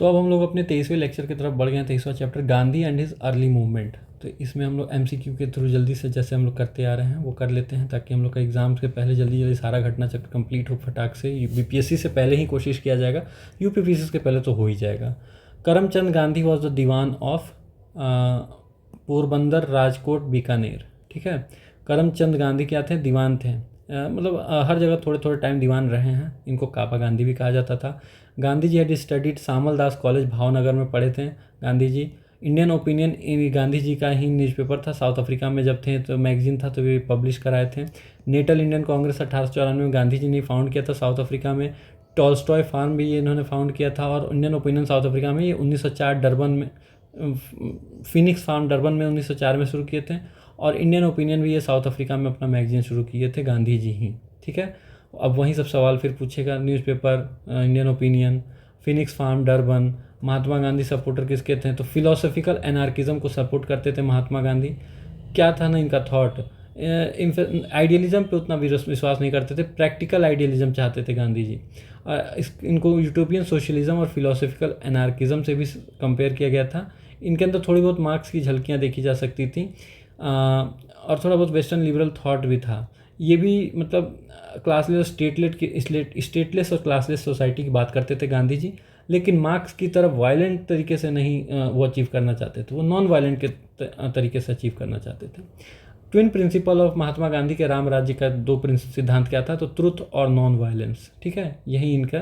तो अब हम लोग अपने 23वें लेक्चर की तरफ बढ़ गए हैं। 23वां chapter Gandhi and his early movement. तो इसमें हम लोग MCQ के थ्रू जल्दी से जैसे हम लोग करते आ रहे हैं वो कर लेते हैं, ताकि हम लोग का एग्जाम से पहले जल्दी जल्दी सारा घटना चक्र कंप्लीट हो फटाक से। BPSC से पहले ही कोशिश किया जाएगा, UPPSC के पहले तो हो ही जाएगा। Karamchand Gandhi was the Diwan of Porbandar, Rajkot, Bikaner. ठीक है, करमचंद गांधी क्या थे? दीवान थे। हर जगह थोड़े थोड़े टाइम दीवान रहे हैं। इनको कापा गांधी भी कहा जाता था। Gandhi ji had studied Samaldas college, Bhavnagar में पढ़े थे गांधी जी। इंडियन ओपिनियन गांधी जी का ही न्यूज़पेपर था। साउथ अफ्रीका में जब थे तो मैगजीन था, तो वे पब्लिश कराए थे। नेटल इंडियन कांग्रेस 1894 में गांधी जी ने फाउंड किया था साउथ अफ्रीका में। टॉलस्टॉय फार्म भी ये इन्होंने फाउंड किया था। और इंडियन ओपिनियन साउथ अफ्रीका में ये 1904 डरबन में, फिनिक्स फार्म डरबन में 1904 में शुरू किए थे। और इंडियन ओपिनियन भी ये साउथ अफ्रीका में अपना मैगजीन शुरू किए थे गांधी जी ही। ठीक है, अब वहीं सब सवाल फिर पूछेगा। Newspaper, Indian Opinion, Phoenix farm, Durban. Mahatma Gandhi supporter किसके थे? तो फिलोसफिकल एनार्किज्म को सपोर्ट करते थे महात्मा गांधी। क्या था ना इनका थॉट? आइडियलिज्म पे उतना विश्वास नहीं करते थे, प्रैक्टिकल आइडियलिज्म चाहते थे गांधी जी। इनको यूटोपियन सोशलिज्म और फिलोसफिकल एनार्किज्म से भी कंपेयर किया गया था। इनके अंदर थोड़ी बहुत मार्क्स की झलकियाँ देखी जा सकती थी, और थोड़ा बहुत वेस्टर्न लिबरल थॉट भी था। ये भी क्लासलेस स्टेटलेस और क्लासलेस सोसाइटी की बात करते थे गांधी जी, लेकिन मार्क्स की तरफ वायलेंट तरीके से नहीं वो अचीव करना चाहते थे। वो नॉन वायलेंट के तरीके से अचीव करना चाहते थे। Twin principle of Mahatma Gandhi के राम राज्य का दो सिद्धांत क्या था? तो ट्रुथ और नॉन वायलेंस। ठीक है, यही इनका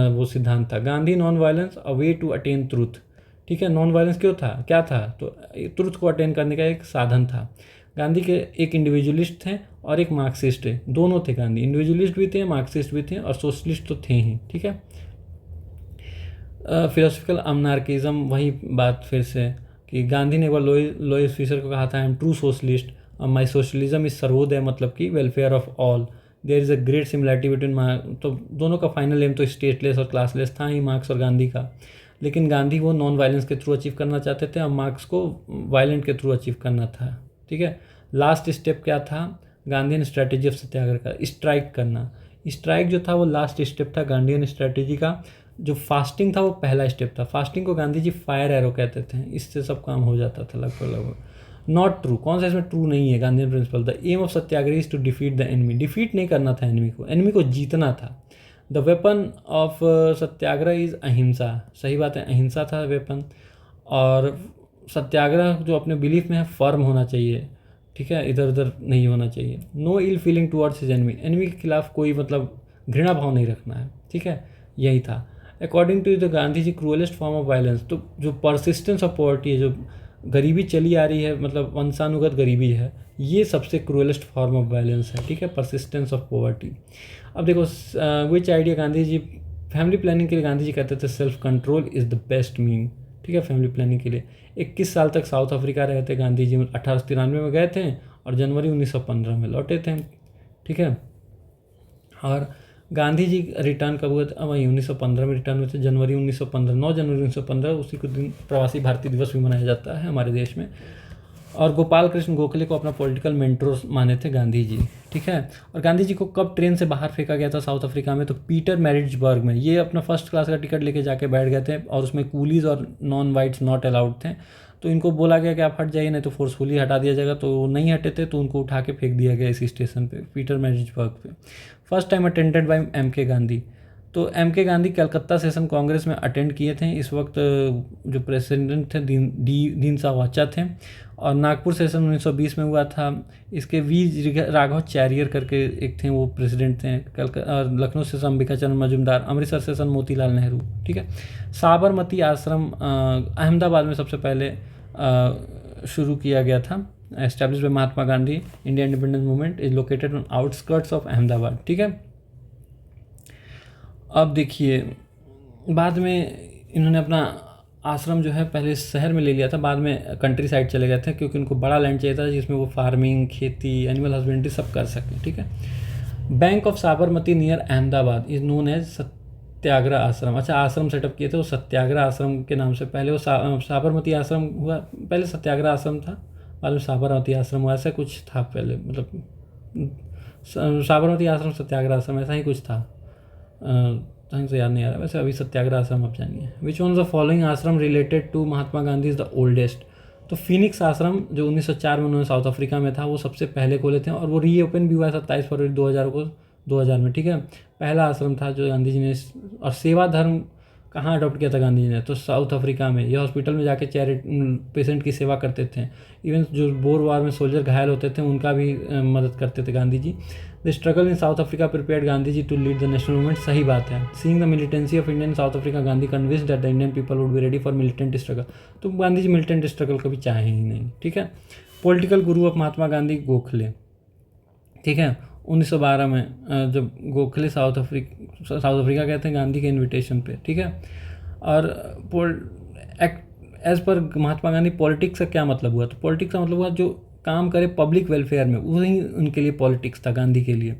वो सिद्धांत था। Gandhi non violence a way to attain truth. ठीक है, नॉन वायलेंस क्यों था, क्या था? तो ट्रुथ को अटेन करने का एक साधन था। गांधी के एक इंडिविजुअलिस्ट थे और एक मार्क्सिस्ट है, दोनों थे गांधी। इंडिविजुअलिस्ट भी थे, मार्क्सिस्ट भी थे, और सोशलिस्ट तो थे ही। ठीक है, फिलोसफिकल अनार्किज्म, वही बात फिर से कि गांधी ने एक बार लोइस फिशर को कहा था, I am true socialist, my socialism is Sarvodaya, मतलब कि welfare of all. There is a great similarity between तो दोनों का फाइनल एम तो स्टेटलेस और क्लासलेस था ही, मार्क्स और गांधी का। लेकिन गांधी वो नॉन वायलेंस के थ्रू अचीव करना चाहते थे, और मार्क्स को वायलेंट के थ्रू अचीव करना था। ठीक है, लास्ट स्टेप क्या था गांधीयन स्ट्रैटेजी ऑफ सत्याग्रह का? स्ट्राइक करना। स्ट्राइक जो था वो लास्ट स्टेप था गांधीयन स्ट्रैटेजी का। जो फास्टिंग था वो पहला स्टेप था। फास्टिंग को गांधी जी फायर एरो कहते थे। इससे सब काम हो जाता था लगभग। नॉट ट्रू, कौन सा इसमें ट्रू नहीं है? Gandhian principle, the aim of satyagraha is to defeat the enemy. Defeat नहीं करना था एनिमी को जीतना था। The weapon of satyagraha is ahimsa. सही बात है, अहिंसा था वेपन। और सत्याग्रह जो अपने बिलीफ में है फर्म होना चाहिए। ठीक है, इधर उधर नहीं होना चाहिए। No ill feeling towards his enemy, enemy के खिलाफ कोई घृणा भाव नहीं रखना है। ठीक है, यही था। According to the Gandhi ji cruelest form of violence, तो जो परसिस्टेंस ऑफ पॉवर्टी है, जो गरीबी चली आ रही है, वंशानुगत गरीबी है, ये सबसे क्रूएलेस्ट फॉर्म ऑफ वायलेंस है। ठीक है, परसिस्टेंस ऑफ पॉवर्टी। अब देखो which idea Gandhi ji family planning के लिए गांधी जी कहते थे self control is the best mean. ठीक है, फैमिली प्लानिंग के लिए 21 साल तक साउथ अफ्रीका रहे थे गांधी जी। 1893 में गए थे और जनवरी 1915 में लौटे थे। ठीक है, और गांधी जी रिटर्न कब हुए थे? वही 1915 में रिटर्न हुए थे, जनवरी 1915, 9 जनवरी 1915। उसी को दिन प्रवासी भारतीय दिवस भी मनाया जाता है हमारे देश में। और गोपाल कृष्ण गोखले को अपना पॉलिटिकल मेंटर माने थे गांधी जी। ठीक है, और गांधी जी को कब ट्रेन से बाहर फेंका गया था साउथ अफ्रीका में? तो पीटर मैरिट्सबर्ग में। ये अपना फर्स्ट क्लास का टिकट लेके जाके बैठ गए थे, और उसमें कूलीज और नॉन वाइट्स नॉट अलाउड थे। तो इनको बोला गया कि आप हट जाइए, नहीं तो फोर्सफुली हटा दिया जाएगा। तो वो नहीं हटे थे, तो उनको उठा के फेंक दिया गया इसी स्टेशन पे, पीटर मैरिट्सबर्ग पे। First time attended by MK Gandhi. तो MK गांधी कलकत्ता सेशन कांग्रेस में अटेंड किए थे। इस वक्त जो प्रेसिडेंट थे दीन साहब वाचा थे। और नागपुर सेशन 1920 में हुआ था। इसके राघव चैरियर करके एक थे, वो प्रेसिडेंट थे। लखनऊ सेशन अंबिका चंद्र मजूमदार, अमृतसर सेशन मोतीलाल नेहरू। ठीक है, साबरमती आश्रम अहमदाबाद में सबसे पहले शुरू किया गया था। Establish bye Mahatma Gandhi. India independence movement is located on outskirts of Ahmedabad. ठीक है, अब देखिए बाद में इन्होंने अपना आश्रम जो है पहले शहर में ले लिया था, बाद में कंट्री साइड चले गए थे, क्योंकि उनको बड़ा लैंड चाहिए था जिसमें वो फार्मिंग, खेती, एनिमल हस्बेंड्री सब कर सकें। ठीक है, bank of Sabarmati near Ahmedabad is known as Satyagraha Ashram. अच्छा, आश्रम सेटअप किए थे वो सत्याग्रह आश्रम के नाम से। पहले वो साबरमती आश्रम हुआ, पहले सत्याग्रह आश्रम था, बाद में साबरमती आश्रम हुआ, ऐसा कुछ था पहले। साबरमती आश्रम सत्याग्रह आश्रम ऐसा ही कुछ था। ढंग से याद नहीं आ रहा, वैसे अभी सत्याग्रह आश्रम आप जानिए। Which one of the following ashram related to Mahatma Gandhi is the oldest? तो फिनिक्स आश्रम जो 1904 में उन्होंने साउथ अफ्रीका में था, वो सबसे पहले खोले थे और वो रीओपन भी हुआ 27 फरवरी 2000 में, ठीक है। पहला आश्रम था जो गांधी जी ने, और सेवा धर्म कहाँ अडॉप्ट किया था गांधी जी ने? तो साउथ अफ्रीका में। ये हॉस्पिटल में जाके पेशेंट की सेवा करते थे। इवन जो बोर वार में सोल्जर घायल होते थे उनका भी मदद करते थे Gandhi ji. The struggle in South Africa prepared Gandhi ji to lead the national movement, सही बात है। Seeing the militancy of Indian South Africa, Gandhi convinced that the Indian people would be ready for militant struggle. तो गांधी जी मिलिटेंट स्ट्रगल कभी चाहे ही नहीं, ठीक है। Political Guru of Mahatma Gandhi, Gokhale, ठीक है। 1912 में जब गोखले साउथ अफ्रीका गए थे गांधी के इनविटेशन पे, ठीक है। और as per Mahatma Gandhi politics का क्या मतलब हुआ? तो पॉलिटिक्स का मतलब हुआ जो काम करे पब्लिक वेलफेयर में, वही उनके लिए पॉलिटिक्स था गांधी के लिए।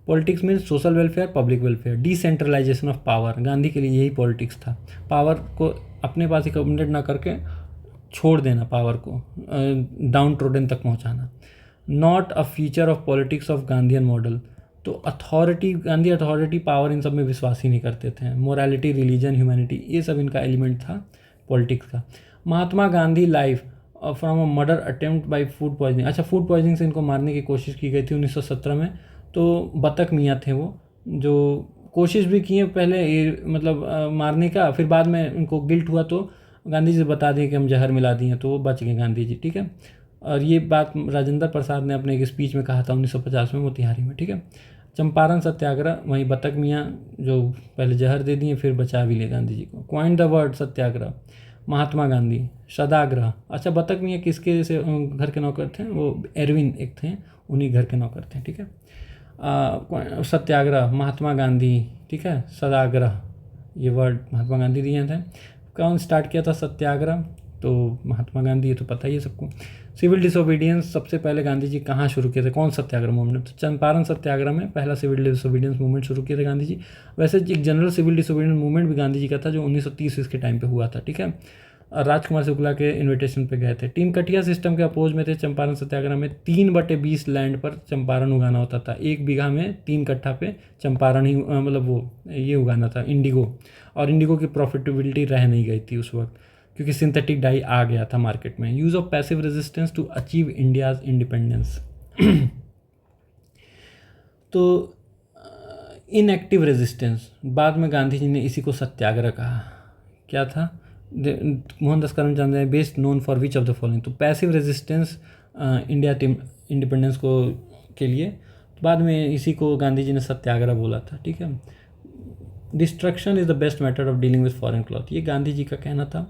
Politics means social welfare, public welfare, decentralisation of power, Gandhi के लिए यही पॉलिटिक्स था। पावर को अपने पास ही कमिटेड ना करके छोड़ देना, पावर को डाउन ट्रोडन तक पहुंचाना। Not a feature of politics of Gandhian model, तो अथॉरिटी, गांधी अथॉरिटी पावर इन सब में विश्वास ही नहीं करते थे। मोरालिटी, रिलीजन, ह्यूमैनिटी, ये सब इनका एलिमेंट था पॉलिटिक्स का। Mahatma Gandhi life from a murder attempt by food poisoning, अच्छा फूड पॉइजनिंग से इनको मारने की कोशिश की गई थी 1917 में। तो बतख मियाँ थे वो, जो कोशिश भी किए पहले ये मतलब मारने का, फिर बाद में उनको गिल्ट हुआ तो गांधी जी से बता दिए कि हम जहर मिला दिए, तो वो बच गए गांधी जी, ठीक है। और ये बात राजेंद्र प्रसाद ने अपने एक स्पीच में कहा था 1950 में मोतिहारी में, ठीक है। चंपारण सत्याग्रह, वहीं बतख मियाँ जो पहले जहर दे दिए फिर बचा भी ले गांधी जी को। क्वाइन द वर्ड सत्याग्रह, महात्मा गांधी। सदाग्रह, अच्छा बतख मियाँ किसके से घर के नौकर थे? वो एरविन एक थे, उन्हीं घर के नौकर थे, ठीक है। सत्याग्रह महात्मा गांधी, ठीक है। सदाग्रह ये वर्ड महात्मा गांधी दिए थे। कौन स्टार्ट किया था सत्याग्रह? तो महात्मा गांधी, ये तो पता ही है सबको। सिविल डिसोबीडियंस सबसे पहले गांधी जी कहाँ शुरू किए थे? कौन सत्याग्रह मूवमेंट? तो चंपारण सत्याग्रह में पहला सिविल डिसोबीडियंस मूवमेंट शुरू किए थे गांधी जी। वैसे एक जनरल सिविल डिसोबीडियंस मूवमेंट भी गांधी जी का था जो 1930 के टाइम पे हुआ था, ठीक है। और राजकुमार शुक्ला के इन्विटेशन पे गए थे। टीम कटिया सिस्टम के अपोज में थे चंपारण सत्याग्रह में। 3/20 लैंड पर चंपारण उगाना होता था, 1 बीघा में 3 कट्ठा पे चंपारण ही मतलब वो ये उगाना था, इंडिगो। और इंडिगो की प्रॉफिटेबिलिटी रह नहीं गई थी उस वक्त क्योंकि सिंथेटिक डाई आ गया था मार्केट में। Use of passive resistance to achieve India's independence. तो इनएक्टिव रेजिस्टेंस, बाद में गांधी जी ने इसी को सत्याग्रह कहा। क्या था? मोहनदास करमचंद है best known for which of the following? तो पैसिव रेजिस्टेंस इंडिया इंडिपेंडेंस को के लिए, तो बाद में इसी को गांधी जी ने सत्याग्रह बोला था, ठीक है। Destruction is the best method of dealing with foreign cloth, ये गांधी जी का कहना था।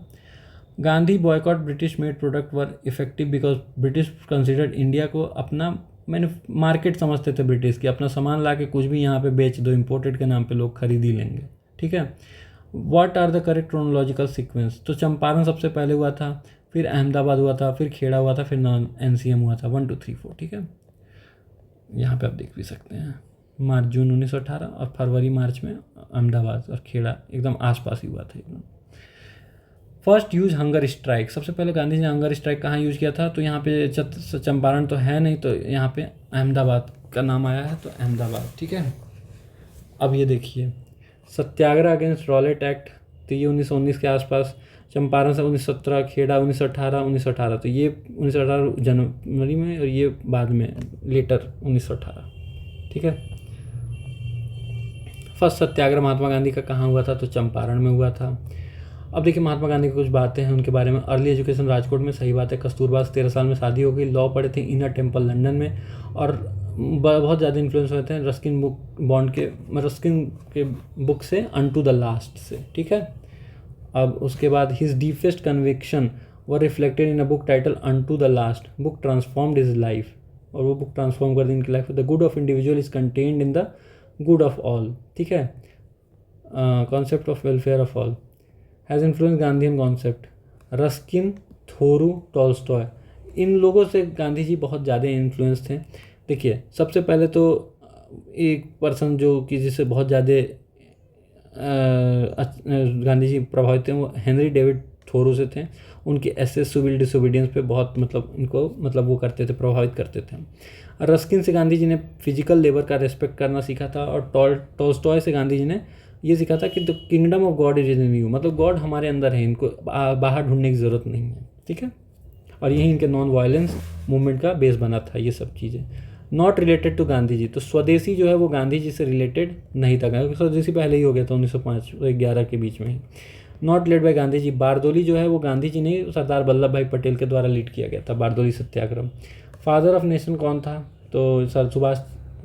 Gandhi boycott British made product were effective because British considered India को अपना मार्केट समझते थे ब्रिटिश की, अपना सामान ला के कुछ भी यहाँ पे बेच दो, इम्पोर्टेड के नाम पे लोग खरीद ही लेंगे, ठीक है। What are the correct chronological sequence? तो चंपारण सबसे पहले हुआ था, फिर अहमदाबाद हुआ था, फिर खेड़ा हुआ था, फिर NCM हुआ था, 1 2 3 4, ठीक है। यहाँ पे आप देख भी सकते हैं मार्च जून 1918 और फरवरी मार्च में अहमदाबाद और खेड़ा एकदम आसपास ही हुआ था एकदम। फर्स्ट यूज हंगर स्ट्राइक, सबसे पहले गांधी जी ने हंगर स्ट्राइक कहाँ यूज किया था? तो यहाँ पे चंपारण तो है नहीं, तो यहाँ पे अहमदाबाद का नाम आया है, तो अहमदाबाद, ठीक है। अब ये देखिए सत्याग्रह अगेंस्ट रॉलेट एक्ट, तो ये 1919 के आसपास। चंपारण से 1917, खेड़ा 1918, तो ये 1918 जनवरी में और ये बाद में लेटर 1918, ठीक है। फर्स्ट सत्याग्रह महात्मा गांधी का कहाँ हुआ था? तो चंपारण में हुआ था। अब देखिए महात्मा गांधी की कुछ बातें हैं उनके बारे में। अर्ली एजुकेशन राजकोट में, सही बात है। कस्तूरबा से 13 साल में शादी हो गई। लॉ पढ़े थे इनर टेम्पल लंदन में, और बहुत ज़्यादा इन्फ्लुएंस हुए थे रस्किन के बुक से अनटू द लास्ट से, ठीक है। अब उसके बाद his deepest conviction were reflected in a book title unto the last. Book transformed his life, और वो बुक ट्रांसफॉर्म कर दी इनकी life. The good of individual is contained in the good of all, ठीक है। Concept of welfare of all has influence Gandhian concept. Ruskin, Thoreau, Tolstoy, इन लोगों से गांधी जी बहुत ज़्यादा इन्फ्लुएंस थे। देखिए सबसे पहले तो एक पर्सन जो कि जिससे बहुत ज़्यादा गांधी जी प्रभावित थे वो हेनरी डेविड थोरू से थे। उनके ऐसे सिविल डिसोबीडियंस पे बहुत इनको वो करते थे, प्रभावित करते थे। रस्किन से गांधी जी ने फिजिकल लेबर का रेस्पेक्ट करना सीखा था, और टॉल्स्टॉय से गांधी जी ने ये सिखा था कि the kingdom of God is in you, मतलब गॉड हमारे अंदर है, इनको बाहर ढूंढने की ज़रूरत नहीं है, ठीक है। और यही इनके नॉन वायलेंस मूवमेंट का बेस बना था ये सब चीज़ें। Not related to Gandhi ji, तो स्वदेशी जो है वो गांधी जी से रिलेटेड नहीं था, क्योंकि स्वदेशी पहले ही हो गया था 1905 और 11 के बीच में ही। नॉट लेड बाय गांधी जी, बारदोली जो है वो गांधी जी ने सरदार वल्लभ भाई पटेल के द्वारा लीड किया गया था, Bardoli Satyagraha. Father of nation कौन था, तो सर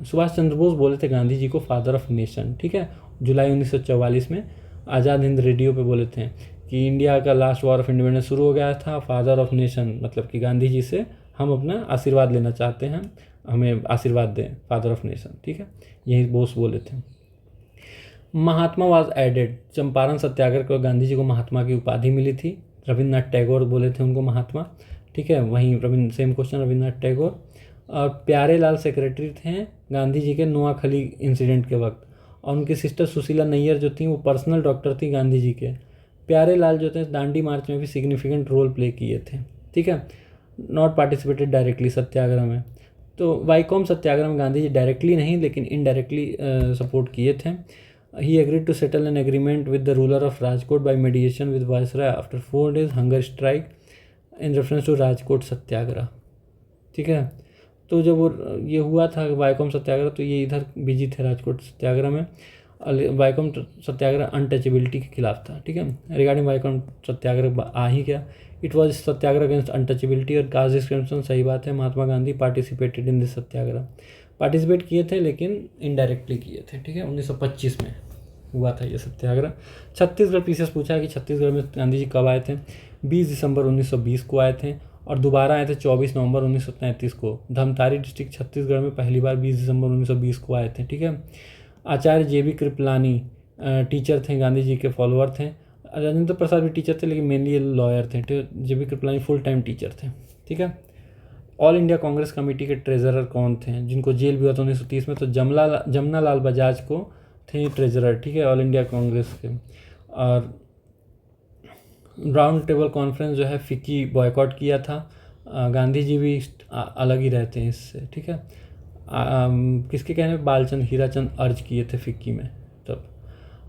सुभाष चंद्र बोस बोले थे गांधी जी को फादर ऑफ नेशन, ठीक है। जुलाई 1944 में आज़ाद हिंद रेडियो पे बोले थे कि इंडिया का लास्ट वॉर ऑफ इंडिपेंडेंस शुरू हो गया था, फादर ऑफ नेशन मतलब कि गांधी जी से हम अपना आशीर्वाद लेना चाहते हैं, हमें आशीर्वाद दें, फादर ऑफ नेशन, ठीक है। यही बोस बोले थे। महात्मा वाज एडेड, चंपारण सत्याग्रह को गांधी जी को महात्मा की उपाधि मिली थी। रविन्द्रनाथ टैगोर बोले थे उनको महात्मा, ठीक है। वहीं सेम क्वेश्चन रविन्द्रनाथ टैगोर। और प्यारे लाल सेक्रेटरी थे गांधी जी के नोआखली इंसिडेंट के वक्त, और उनकी सिस्टर सुशीला नैयर जो थी वो पर्सनल डॉक्टर थी गांधी जी के। प्यारे लाल जो थे दांडी मार्च में भी सिग्निफिकेंट रोल प्ले किए थे, ठीक है। नॉट पार्टिसिपेटेड डायरेक्टली सत्याग्रह में, तो वाइकॉम सत्याग्रह में गांधी जी डायरेक्टली नहीं लेकिन इनडायरेक्टली सपोर्ट किए थे। He agreed to settle an agreement with the ruler of Rajkot by mediation with viceroy after 4 days hunger strike in reference to Rajkot satyagraha, ठीक है। तो जब वो ये हुआ था वाइकॉम सत्याग्रह, तो ये इधर बिजी थे राजकोट सत्याग्रह में। वाइकॉम सत्याग्रह अनटचेबिलिटी के खिलाफ था, ठीक है। रिगार्डिंग वाइकॉम सत्याग्रह आ ही गया, it was satyagraha against untouchability और कास्ट डिस्क्रिमिनेशन, सही बात है। Mahatma Gandhi participated in this satyagraha, participate किए थे लेकिन इनडायरेक्टली किए थे, ठीक है। 1925 में हुआ था ये सत्याग्रह। छत्तीसगढ़ पीसीएस पूछा कि छत्तीसगढ़ में गांधी जी कब आए थे। 20 दिसंबर 1920 को आए थे और दोबारा आए थे 24 नवंबर 1933 को। धमतारी डिस्ट्रिक्ट छत्तीसगढ़ में पहली बार 20 दिसंबर 1920 को आए थे, ठीक है। आचार्य JB कृपलानी टीचर थे, गांधी जी के फॉलोअर थे। राजेंद्र प्रसाद भी टीचर थे लेकिन मेनली ये लॉयर थे, JB Kripalani full time teacher थे, ठीक है। ऑल इंडिया कांग्रेस कमेटी के ट्रेजरर कौन थे, जिनको जेल भी हुआ था 1930 में, तो जमना लाल बजाज को थे ट्रेजरर, ठीक है, ऑल इंडिया कांग्रेस के। और राउंड टेबल कॉन्फ्रेंस जो है फिक्की बॉयकॉट किया था। गांधी जी भी अलग ही रहते हैं इससे, ठीक है। किसके कहने पे, बालचंद हीराचंद अर्ज किए थे फिक्की में तब।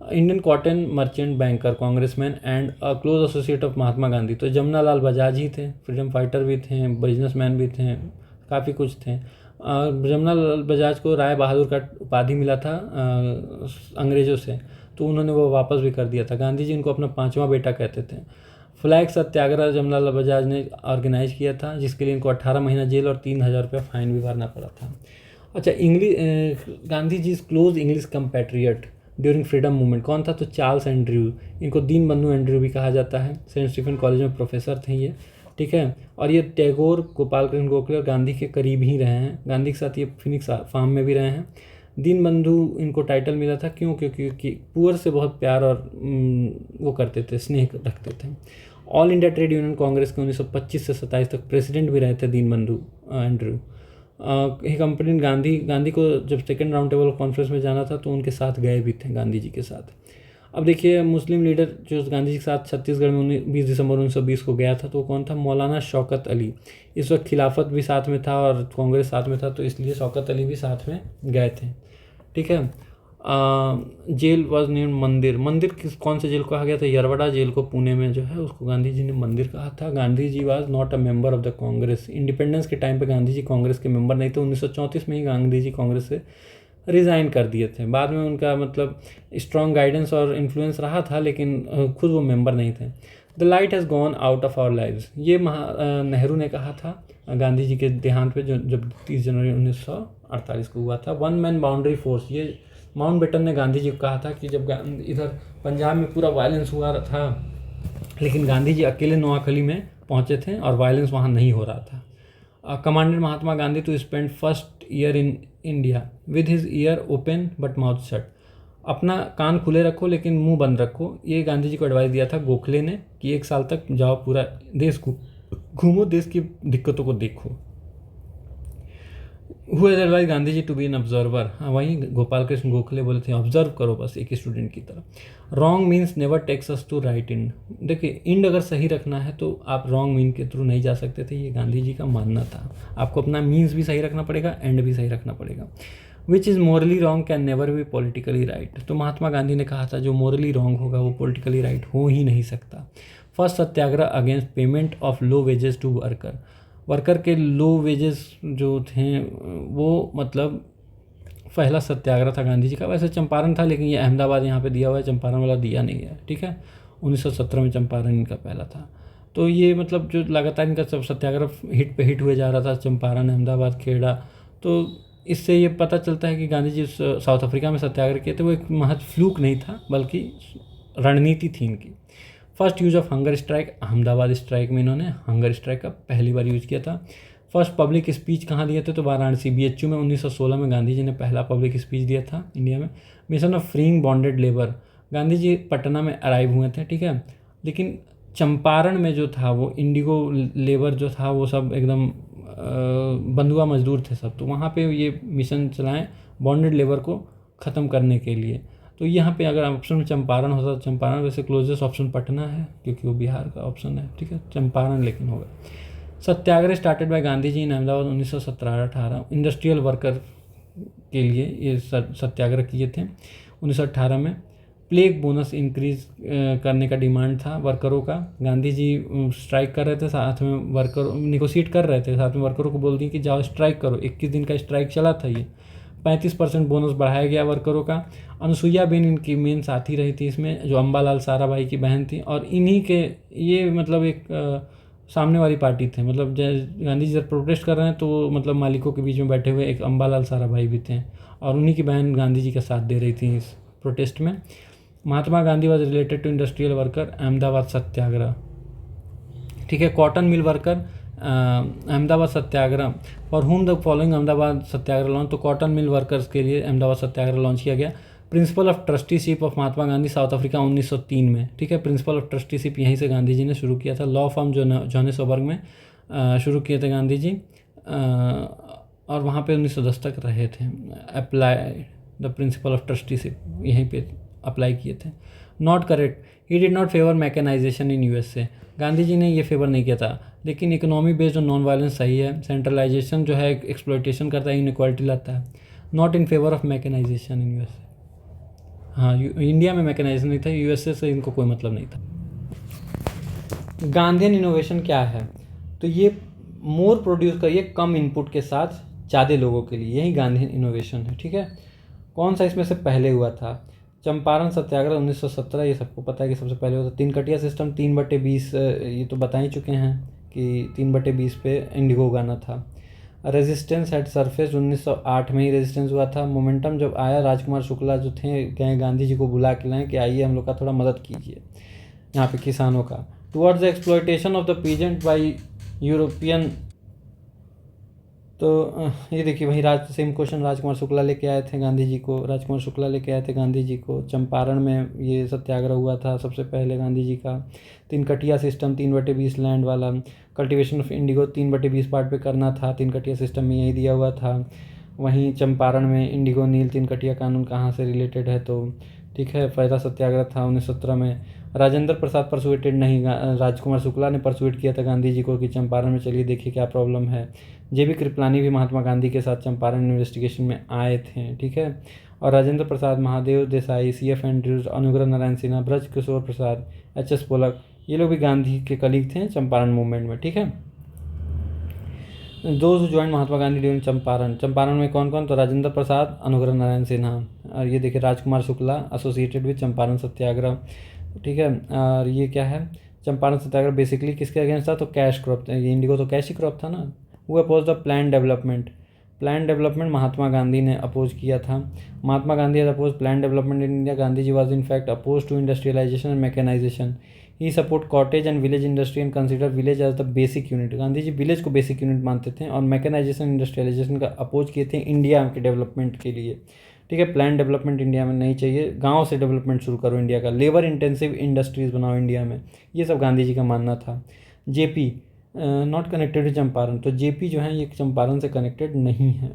Indian cotton merchant banker congressman and close associate of Mahatma Gandhi, तो जमना लाल बजाज ही थे, फ्रीडम फाइटर भी थे, बिजनेसमैन भी थे, काफ़ी कुछ थे। जमना लाल बजाज को राय बहादुर का उपाधि मिला था अंग्रेज़ों से, तो उन्होंने वो वापस भी कर दिया था। गांधी जी इनको अपना 5वां बेटा कहते थे। फ्लैग सत्याग्रह जमना लाल बजाज ने ऑर्गेनाइज किया था, जिसके लिए इनको 18 महीना जेल और 3000 रुपया फाइन भी भरना पड़ा था। अच्छा, Gandhi ji close English compatriot during freedom movement कौन था, तो चार्ल्स एंड्रयू, इनको दीनबंधु एंड्रयू भी कहा जाता है। सेंट स्टीफन कॉलेज में प्रोफेसर थे ये, ठीक है। और ये टैगोर, गोपाल कृष्ण गोखले और गांधी के करीब ही रहे हैं, गांधी के साथ ये फिनिक्स फार्म में भी रहे हैं। दीनबंधु इनको टाइटल मिला था क्यों, क्योंकि पुअर से बहुत प्यार और वो करते थे, स्नेह रखते थे। All India trade union Congress के 1925 से 27 तक प्रेसिडेंट भी रहे थे दीनबंधु एंड्रयू। ही कंपनी गांधी को जब सेकेंड राउंड टेबल कॉन्फ्रेंस में जाना था तो उनके साथ गए भी थे गांधी जी के साथ। अब देखिए, मुस्लिम लीडर जो गांधी जी के साथ छत्तीसगढ़ में 20 दिसंबर 1920 को गया था तो कौन था, मौलाना शौकत अली। इस वक्त खिलाफत भी साथ में था और कांग्रेस साथ में था, तो इसलिए शौकत अली भी साथ में गए थे, ठीक है। जेल वॉज नेम मंदिर कौन से जेल को कहा गया था, यरवड़ा जेल को पुणे में जो है उसको गांधी जी ने मंदिर कहा था। Gandhi ji was not a member of the Congress, independence के टाइम पे गांधी जी कांग्रेस के मेंबर नहीं थे। 1934 में ही गांधी जी कांग्रेस से रिज़ाइन कर दिए थे। बाद में उनका मतलब स्ट्रॉन्ग गाइडेंस और इन्फ्लुएंस रहा था, लेकिन खुद वो मेंबर नहीं थे। The light has gone out of our lives, ये नेहरू ने कहा था गांधी जी के देहांत पे, जब 30 जनवरी 1948 को हुआ था। वन मैन बाउंड्री फोर्स, ये माउंटबेटन ने गांधी जी को कहा था कि जब इधर पंजाब में पूरा वायलेंस हुआ था, लेकिन गांधी जी अकेले नोआखली में पहुंचे थे और वायलेंस वहां नहीं हो रहा था। Commanded Mahatma Gandhi to spend first year in India with his ear open but mouth shut, अपना कान खुले रखो लेकिन मुंह बंद रखो, ये गांधी जी को एडवाइस दिया था गोखले ने कि 1 साल तक जाओ, पूरा देश घूमो, देश की दिक्कतों को देखो। Who has advise Gandhi ji to be an observer, हाँ वहीं गोपाल कृष्ण गोखले बोले थे ऑब्जर्व करो बस, एक स्टूडेंट की तरह। Wrong means never takes us to right end, देखिए इंड अगर सही रखना है तो आप रॉन्ग मीन के थ्रू नहीं जा सकते थे, ये गांधी जी का मानना था। आपको अपना मीन्स भी सही रखना पड़ेगा, एंड भी सही रखना पड़ेगा। Which is Morli wrong can never be politically right. तो महात्मा गांधी ने कहा था जो मोरली रॉन्ग होगा वो पॉलिटिकली राइट हो ही नहीं सकता। First satyagraha against payment of low wages to worker. Worker के लो वेजेस जो थे वो मतलब पहला सत्याग्रह था गांधी जी का। वैसे चंपारण था, लेकिन ये अहमदाबाद यहाँ पे दिया हुआ है, चंपारण वाला दिया नहीं है, ठीक है। 1917 में चंपारण इनका पहला था। तो ये मतलब जो लगातार इनका सब सत्याग्रह हिट पे हिट हुए जा रहा था, चंपारण, अहमदाबाद, खेड़ा, तो इससे ये पता चलता है कि गांधी जी साउथ अफ्रीका में सत्याग्रह किए थे वो एक महज फ्लूक नहीं था, बल्कि रणनीति थी इनकी। First use of hunger strike, Ahmedabad strike में इन्होंने हंगर स्ट्राइक का पहली बार यूज़ किया था। फर्स्ट पब्लिक स्पीच कहाँ दिए थे, तो वाराणसी BHU में 1916 में गांधी जी ने पहला पब्लिक स्पीच दिया था इंडिया में। Mission of freeing bonded labour, Gandhi ji Patna में अराइव हुए थे, ठीक है, लेकिन चंपारण में जो था वो इंडिगो लेबर जो था वो सब एकदम बंधुआ मजदूर थे सब, तो वहाँ पे ये मिशन चलाएं बॉन्डेड लेबर को ख़त्म करने के लिए। तो यहाँ पे अगर ऑप्शन में चंपारण होता तो चंपारण, वैसे क्लोजेस्ट ऑप्शन पटना है क्योंकि वो बिहार का ऑप्शन है, ठीक है, चंपारण लेकिन होगा। Satyagraha started by Gandhi ji in Ahmedabad 1917-18, industrial worker के लिए ये सत्याग्रह किए थे 1918 में। प्लेग बोनस इंक्रीज करने का डिमांड था वर्करों का। गांधी जी स्ट्राइक कर रहे थे, साथ में वर्कर निगोशिएट कर रहे थे, साथ में वर्करों को बोल दिए कि जाओ स्ट्राइक करो। 21 दिन का स्ट्राइक चला था ये। 35% बोनस बढ़ाया गया वर्करों का। अनुसुईया बेन इनकी मेन साथी रही थी इसमें, जो अम्बालाल साराभाई की बहन थी, और इन्हीं के ये मतलब एक सामने वाली पार्टी थे, मतलब गांधी जी जब प्रोटेस्ट कर रहे हैं तो मतलब मालिकों के बीच में बैठे हुए एक अम्बालाल साराभाई भी थे, और उन्हीं की बहन गांधी जी का साथ दे रही थी इस प्रोटेस्ट में। Mahatma Gandhi was related to industrial worker, Ahmedabad satyagraha, ठीक है। Cotton mill worker, Ahmedabad satyagraha, for whom the following Ahmedabad satyagraha launch, तो कॉटन मिल वर्कर्स के लिए अहमदाबाद सत्याग्रह लॉन्च किया गया। Principle of trusteeship of Mahatma Gandhi South Africa 1903 में, ठीक है। प्रिंसिपल ऑफ ट्रस्टीशिप यहीं से गांधी जी ने शुरू किया था। लॉ फर्म जोहानिसबर्ग में शुरू किए थे गांधी जी, और वहाँ पे 1910 तक रहे थे। Apply the principle of trusteeship यहीं पे अप्लाई किए थे। Not correct, he did not favour mechanization in USA, Gandhi ji ने ये फेवर नहीं किया था, लेकिन इकोनॉमी बेस्ड और नॉन वायलेंस सही है। सेंट्रलाइजेशन जो है एक्सप्लॉइटेशन करता है, इनइक्वालिटी लाता है। Not in favour of mechanisation in USA, हाँ इंडिया में मैकेनाइजेशन नहीं था, USA से इनको कोई मतलब नहीं था। गांधीयन इनोवेशन क्या है, तो ये मोर प्रोड्यूस करिए कम इनपुट के साथ ज़्यादा लोगों के लिए, यही गांधीयन इनोवेशन है, ठीक है। कौन सा इसमें से पहले हुआ था, चंपारण सत्याग्रह 1917, ये सबको पता है कि सबसे पहले हुआ था। 3 कटिया सिस्टम 3/20, ये तो बता ही चुके हैं कि 3/20 पे इंडिगो उगाना था। रेजिस्टेंस एट सरफेस 1908 में ही रेजिस्टेंस हुआ था। मोमेंटम जब आया, राजकुमार शुक्ला जो थे गए गांधी जी को बुला के लाएँ कि आइए हम लोग का थोड़ा मदद कीजिए यहाँ पे किसानों का। Towards the exploitation of the peasant by European, तो ये देखिए वही सेम क्वेश्चन राजकुमार शुक्ला लेके आए थे गांधी जी को, राजकुमार शुक्ला लेके आए थे गांधी जी को। चंपारण में ये सत्याग्रह हुआ था सबसे पहले गांधी जी का। 3 कटिया सिस्टम 3/20 लैंड वाला, कल्टीवेशन ऑफ इंडिगो 3/20 पार्ट पे करना था, 3 कटिया सिस्टम में यही दिया हुआ था। वहीं चंपारण में इंडिगो नील 3 कटिया कानून कहाँ से रिलेटेड है, तो ठीक है पहला सत्याग्रह था 1917 में। राजेंद्र प्रसाद परसुएटेड नहीं, राजकुमार शुक्ला ने परसुएट किया था गांधी जी को कि चंपारण में चलिए देखिए क्या प्रॉब्लम है। JB कृपलानी भी महात्मा गांधी के साथ चंपारण इन्वेस्टिगेशन में आए थे, ठीक है। और राजेंद्र प्रसाद, महादेव देसाई, CF एंड्रूज, अनुग्रह नारायण सिन्हा, ब्रज किशोर प्रसाद, HS पोलक, ये लोग भी गांधी के कलीग थे चंपारण मूवमेंट में, ठीक है। दोस्त ज्वाइन महात्मा गांधी ड्यूरिंग चंपारण में कौन कौन, तो राजेंद्र प्रसाद, अनुग्रह नारायण सिन्हा, और ये देखिए राजकुमार शुक्ला एसोसिएटेड विद चंपारण सत्याग्रह, ठीक है। और ये क्या है, चंपारण सत्याग्रह बेसिकली किसके अगेंस्ट था, तो कैश क्रॉप, ये इंडिगो तो कैश ही क्रॉप था ना। वो oppose the plan development Mahatma Gandhi ने अपोज किया था। Mahatma Gandhi has oppose plan development in India, Gandhi ji was in fact oppose to industrialization and mechanization. He support cottage and village industry and consider village as the basic unit, Gandhi ji village को basic unit मानते थे और mechanisation industrialisation का oppose किए थे India के development के लिए, ठीक है। प्लान डेवलपमेंट इंडिया में नहीं चाहिए, गांव से डेवलपमेंट शुरू करो इंडिया का, लेबर इंटेंसिव इंडस्ट्रीज बनाओ इंडिया में, ये सब गांधी जी का मानना था। JP not connected to Champaran, तो JP जो है ये चंपारण से कनेक्टेड नहीं है।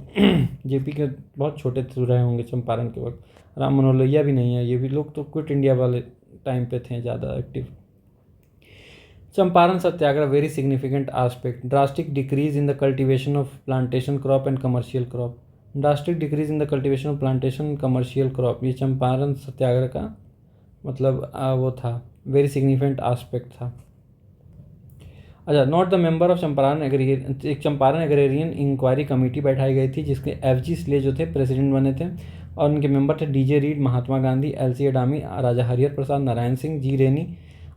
JP के बहुत छोटे रहे होंगे चंपारण के वक्त। राम मनोहर लोहिया भी नहीं है, ये भी लोग तो क्विट इंडिया वाले टाइम पे थे ज़्यादा active. Champaran Satyagraha very significant aspect, drastic decrease in the cultivation of plantation crop and commercial crop, drastic decrease in the cultivation of plantation commercial crop, ये चंपारण सत्याग्रह का मतलब वो था, वेरी सिग्निफिकेंट आस्पेक्ट था। अच्छा, not the member of Champaran agrarian, एक Champaran agrarian inquiry committee बैठाई गई थी जिसके FG स्ले जो थे प्रेसिडेंट बने थे, और उनके मेंबर थे DJ Reid, Mahatma Gandhi, LC Adami, Raja Harihar Prasad, Narayan Singh, G Rainey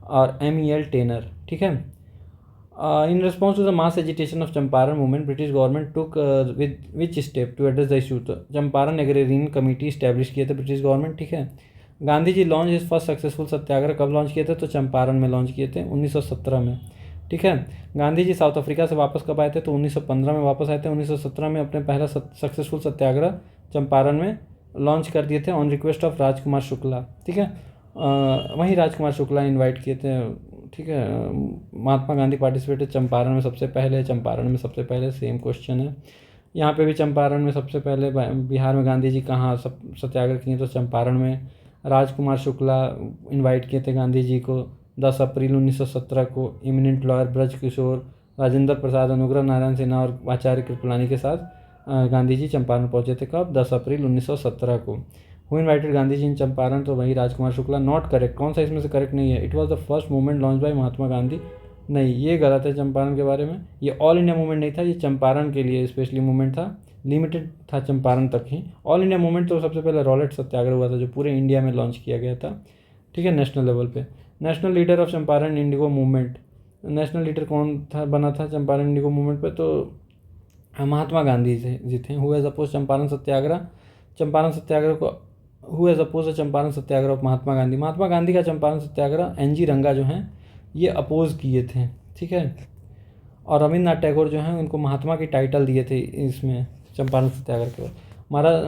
और MEL टेनर। ठीक है। In response to the mass agitation of Champaran movement, British government took which step to address the issue, तो चंपारण एग्रेरियन कमेटी स्टैब्लिश किए थे ब्रिटिश गवर्नमेंट। ठीक है। Gandhi ji launch इस first successful सत्याग्रह कब लॉन्च किए थे, तो चंपारण में लॉन्च किए थे 1917 में। ठीक है। गांधी जी साउथ अफ्रीका से वापस कब आए थे, तो 1915 में वापस आए थे। 1917 में अपने पहला सक्सेसफुल सत्याग्रह चंपारण में लॉन्च कर दिए थे on request of Rajkumar Shukla. ठीक है। वहीं राजकुमार शुक्ला इनवाइट किए थे। ठीक है। महात्मा गांधी पार्टिसिपेटेड चंपारण में सबसे पहले, चंपारण में सबसे पहले, सेम क्वेश्चन है यहाँ पे भी। चंपारण में सबसे पहले, बिहार में गांधी जी कहाँ सब सत्याग्रह किए, तो चंपारण में। राजकुमार शुक्ला इनवाइट किए थे गांधी जी को 10 अप्रैल 1917 को। इमिनेंट लॉयर ब्रज किशोर, राजेंद्र प्रसाद, अनुग्रह नारायण सिन्हा और आचार्य कृपलानी के साथ गांधी जी चंपारण पहुंचे थे। कब, 10 अप्रैल 1917 को। हु इनवाइटेड गांधी जी इन चंपारण, तो वही राजकुमार शुक्ला। नॉट करेक्ट, कौन सा इसमें से करेक्ट नहीं है, it was the first movement launch by Mahatma Gandhi, नहीं ये गलत है चंपारण के बारे में। ये ऑल इंडिया मूवमेंट नहीं था, ये चंपारण के लिए स्पेशली मूवमेंट था, लिमिटेड था चंपारण तक ही। ऑल इंडिया मूवमेंट तो सबसे पहले रॉलेट सत्याग्रह हुआ था जो पूरे इंडिया में लॉन्च किया गया था। ठीक है, नेशनल लेवल पे। National leader of Champaran Indigo movement, national leader कौन था, बना था चंपारण इंडिगो मूवमेंट पे, तो महात्मा गांधी जी थे। Who has oppose Champaran satyagraha, Champaran satyagraha को who has oppose Champaran satyagraha of Mahatma Gandhi, Mahatma Gandhi का चंपारण सत्याग्रह NG रंगा जो हैं ये अपोज किए थे। ठीक है। और रविन्द्रनाथ टैगोर जो हैं उनको महात्मा की टाइटल दिए थे इसमें चंपारण सत्याग्रह के बाद।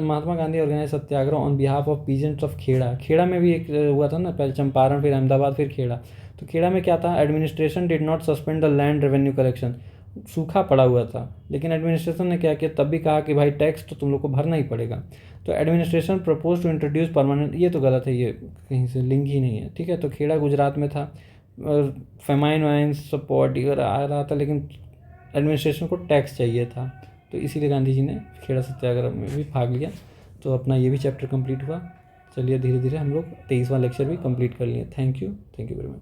Mahatma Gandhi organise satyagraha on behalf of peasants of Kheda, Kheda में भी एक हुआ था ना, पहले चंपारण, फिर अहमदाबाद, फिर खेड़ा। तो खेड़ा में क्या था, administration did not suspend the land revenue collection, सूखा पड़ा हुआ था, लेकिन एडमिनिस्ट्रेशन ने क्या किया, तब भी कहा कि भाई टैक्स तो तुम लोग को भरना ही पड़ेगा। तो administration propose to introduce permanent, ये तो गलत है, ये कहीं से लिंक ही नहीं है। ठीक है। तो खेड़ा गुजरात में था, और फेमाइन वाइन सपोर्ट आ रहा था, लेकिन एडमिनिस्ट्रेशन को टैक्स चाहिए था, तो इसीलिए गांधी जी ने खेड़ा सत्याग्रह में भी भाग लिया। तो अपना ये भी चैप्टर कंप्लीट हुआ। चलिए धीरे धीरे हम लोग 23वां लेक्चर भी कंप्लीट कर लिए। Thank you very much.